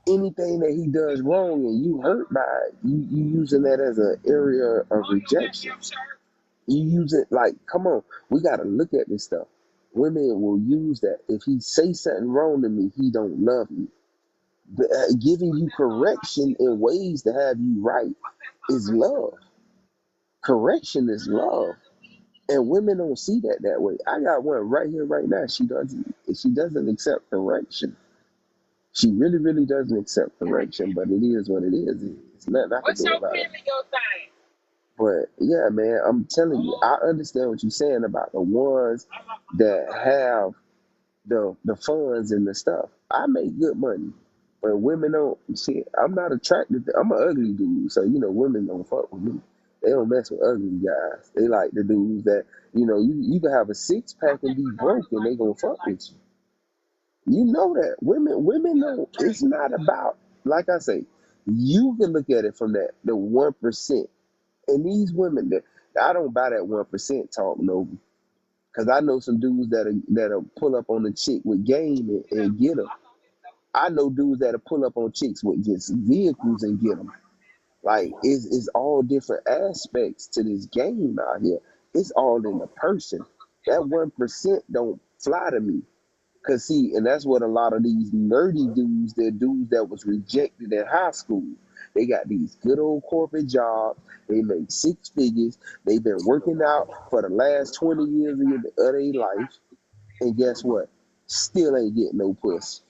anything that he does wrong and you hurt by it, you using that as an area of rejection. You use it like, come on, we got to look at this stuff. Women will use that. If he say something wrong to me, he don't love me. But, giving you correction in ways to have you right is love. Correction is love, and women don't see that way. I got one right here, right now. She doesn't. She doesn't accept correction. She really, really doesn't accept correction. But it is what it is. It's nothing I can do about it. But yeah, man, I'm telling you, I understand what you're saying about the ones that have the funds and the stuff. I make good money, but women don't see. I'm not attracted. I'm an ugly dude, so women don't fuck with me. They don't mess with ugly guys. They like the dudes that you can have a 6-pack and be broke, and they gonna fuck with you. You know that women know it's not about, like I say, you can look at it from the 1%. And these women that I don't buy that 1% talk, no, because I know some dudes that'll pull up on the chick with game and get them. I know dudes that'll pull up on chicks with just vehicles and get them. Like it's all different aspects to this game out here. It's all in the person. That 1% don't fly to me. Cause see, and that's what a lot of these nerdy dudes, they're dudes that was rejected in high school. They got these good old corporate jobs. They make 6 figures. They've been working out for the last 20 years of their life. And guess what? Still ain't getting no pussy.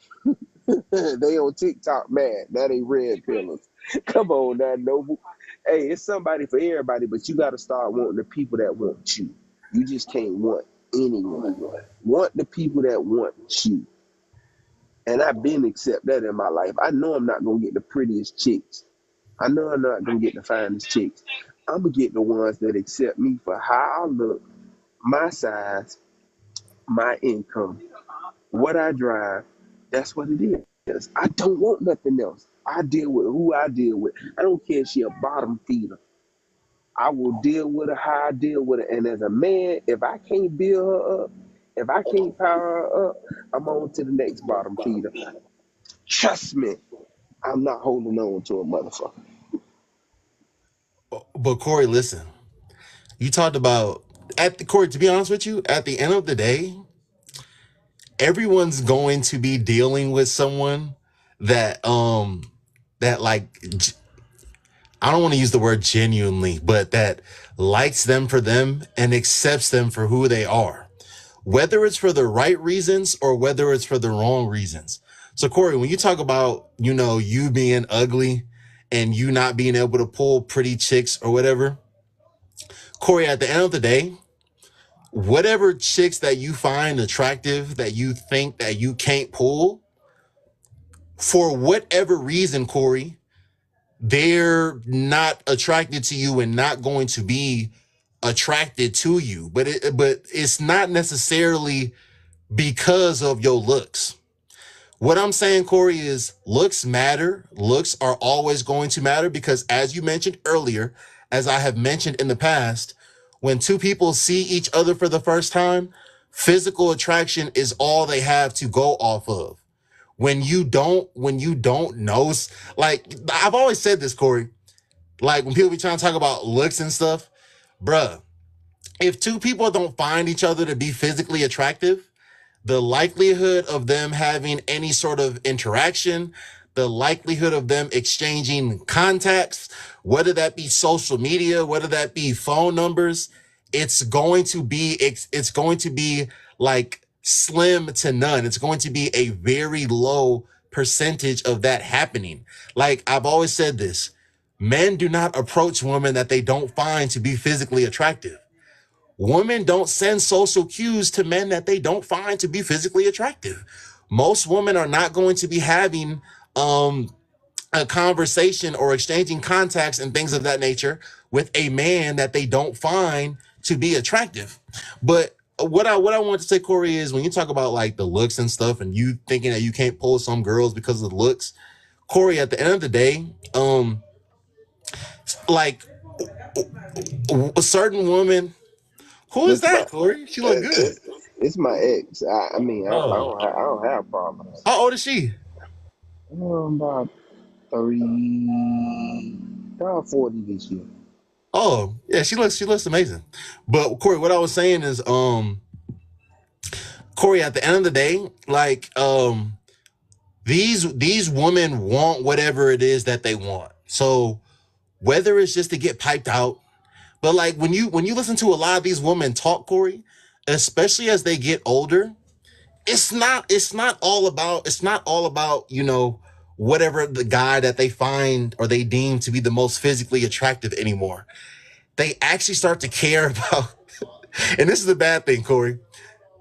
They on TikTok mad. That ain't red pillars. Come on now, Noble. Hey, it's somebody for everybody, but you got to start wanting the people that want you. You just can't want anyone. Want the people that want you. And I've been accept that in my life. I know I'm not going to get the prettiest chicks. I know I'm not going to get the finest chicks. I'm going to get the ones that accept me for how I look, my size, my income, what I drive. That's what it is. I don't want nothing else. I deal with who I deal with. I don't care if she a bottom feeder. I will deal with her how I deal with her. And as a man, if I can't build her up, if I can't power her up, I'm on to the next bottom feeder. Trust me, I'm not holding on to a motherfucker. But Corey, listen, you talked about Corey. To be honest with you, at the end of the day, everyone's going to be dealing with someone that like, I don't want to use the word genuinely, but that likes them for them and accepts them for who they are, whether it's for the right reasons or whether it's for the wrong reasons. So Corey, when you talk about, you being ugly and you not being able to pull pretty chicks or whatever, Corey, at the end of the day, whatever chicks that you find attractive that you think that you can't pull, for whatever reason, Corey, they're not attracted to you and not going to be attracted to you. But it's not necessarily because of your looks. What I'm saying, Corey, is looks matter. Looks are always going to matter because, as you mentioned earlier, as I have mentioned in the past, when two people see each other for the first time, physical attraction is all they have to go off of. When you don't know, like I've always said this, Corey, like when people be trying to talk about looks and stuff, bruh, if two people don't find each other to be physically attractive, the likelihood of them having any sort of interaction, the likelihood of them exchanging contacts, whether that be social media, whether that be phone numbers, it's going to be like slim to none. It's going to be a very low percentage of that happening. Like I've always said this, men do not approach women that they don't find to be physically attractive. Women don't send social cues to men that they don't find to be physically attractive. Most women are not going to be having a conversation or exchanging contacts and things of that nature with a man that they don't find to be attractive. But what I want to say, Corey, is when you talk about like the looks and stuff, and you thinking that you can't pull some girls because of the looks, Corey, at the end of the day, like a certain woman. Who is that, Corey? She look good. It's my ex. I mean, I Oh, don't have problems. how old is she? About 30, about 40 this year. Oh, yeah, she looks amazing. But Corey, what I was saying is, Corey, at the end of the day, like, these women want whatever it is that they want. So whether it's just to get piped out, but like when you listen to a lot of these women talk, Corey, especially as they get older, it's not all about, you know, whatever the guy that they find or they deem to be the most physically attractive anymore. They actually start to care about, and this is the bad thing, Corey.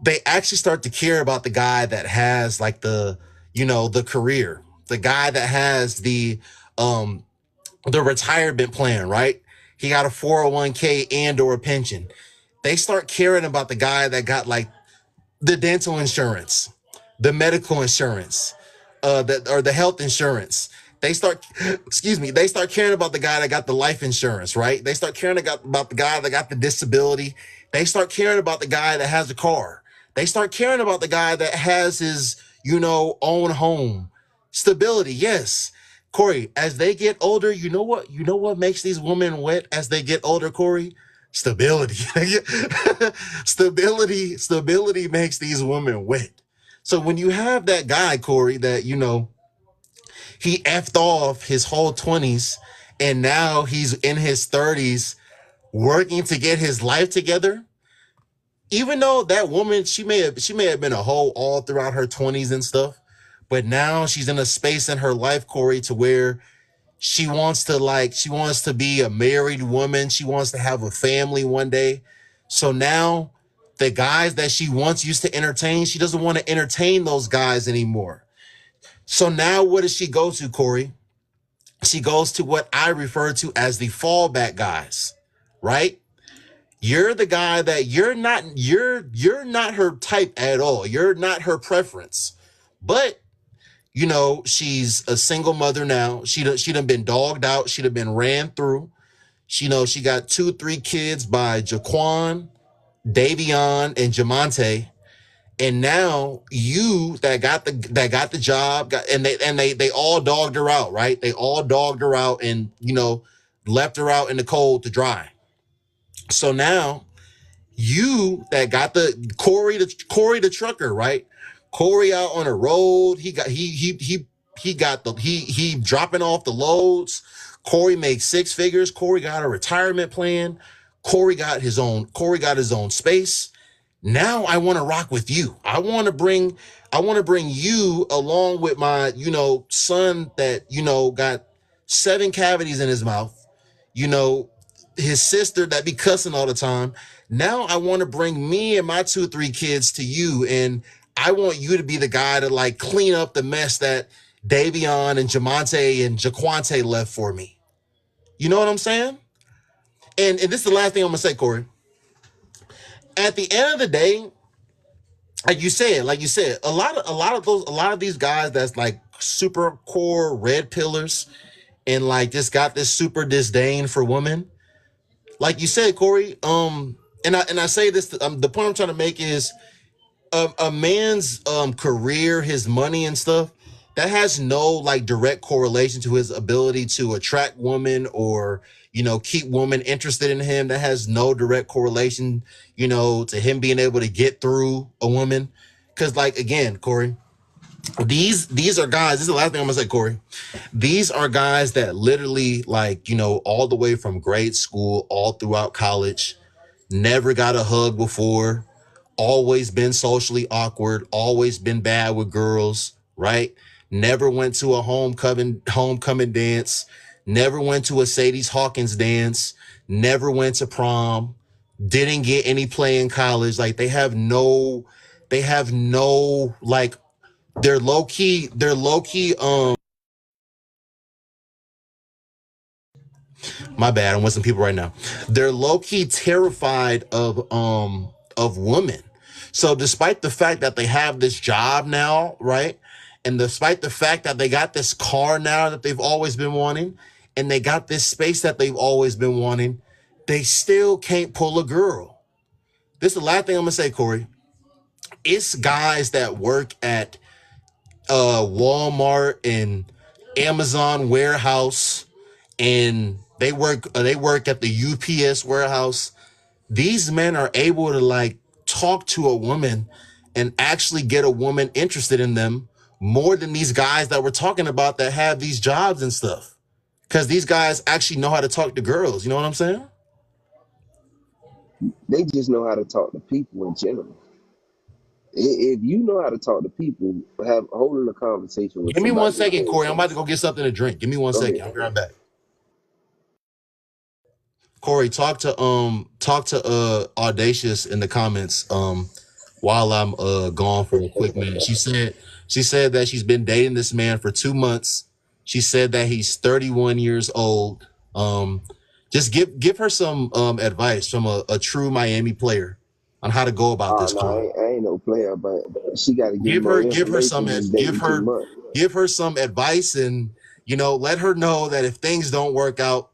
They actually start to care about the guy that has like the, you know, the career, the guy that has um the retirement plan, right? He got a 401k and or a pension. They start caring about the guy that got like the dental insurance, the medical insurance, the health insurance. They start, excuse me, they start caring about the guy that got the life insurance, right? They start caring about the guy that got the disability. They start caring about the guy that has a car. They start caring about the guy that has his, you know, own home. Stability, yes. Corey, as they get older, you know what makes these women wet as they get older, Corey? Stability. Stability makes these women wet. So when you have that guy, Corey, that, you know, he effed off his whole 20s and now he's in his 30s working to get his life together, even though that woman, she may have been a hoe all throughout her 20s and stuff, but now she's in a space in her life, Corey, to where she wants to be a married woman. She wants to have a family one day. So now the guys that she once used to entertain, she doesn't want to entertain those guys anymore. So now what does she go to, Corey? She goes to what I refer to as the fallback guys, right? You're the guy that you're not her type at all. You're not her preference. But you know, she's a single mother now. She done been dogged out. She done been ran through. She know she got 2, 3 kids by Jaquan, Davion, and Jamonte. And now you that got the job, and they all dogged her out, right? They all dogged her out and, you know, left her out in the cold to dry. So now you that got the Corey the trucker, right? Corey out on the road. He dropping off the loads. Corey makes 6 figures. Corey got a retirement plan. Corey got his own space. Now I want to rock with you. I want to bring you along with my, you know, son that, you know, got 7 cavities in his mouth, you know, his sister that be cussing all the time. Now I want to bring me and my 2, 3 kids to you. And I want you to be the guy to like clean up the mess that Davion and Jamonte and Jaquante left for me. You know what I'm saying? And this is the last thing I'm gonna say, Corey. At the end of the day, like you said, a lot of these guys that's like super core red pillars and like just got this super disdain for women. Like you said, Corey, and I say this, the point I'm trying to make is a man's career, his money and stuff, that has no like direct correlation to his ability to attract women or, you know, keep women interested in him. That has no direct correlation, you know, to him being able to get through a woman. Cause like, again, Corey, these are guys, this is the last thing I'm gonna say, Corey. These are guys that literally, like, you know, all the way from grade school, all throughout college, never got a hug before, always been socially awkward, always been bad with girls, right? Never went to a homecoming dance, never went to a Sadie Hawkins dance, never went to prom, didn't get any play in college. Like they have no like they're low key my bad, I'm with some people right now. They're low key terrified of women. So despite the fact that they have this job now, right? And despite the fact that they got this car now that they've always been wanting, and they got this space that they've always been wanting, they still can't pull a girl. This is the last thing I'm gonna say, Corey. It's guys that work at Walmart and Amazon warehouse, and they work at the UPS warehouse. These men are able to like talk to a woman and actually get a woman interested in them more than these guys that we're talking about that have these jobs and stuff. Because these guys actually know how to talk to girls. You know what I'm saying? They just know how to talk to people in general. If you know how to talk to people, holding a conversation with Give me one somebody is second, very Corey. I'm about to simple. go get something to drink. Give me one Go second. ahead. I'll be right back. Corey, talk to Audacious in the comments while I'm gone for a quick minute. She said that she's been dating this man for 2 months. She said that he's 31 years old. Just give her some advice from a true Miami player on how to go about Oh this, no, Corey. I ain't no player, but she got to give Give more her give her information some than give dating too her much. give her some advice, and let her know that if things don't work out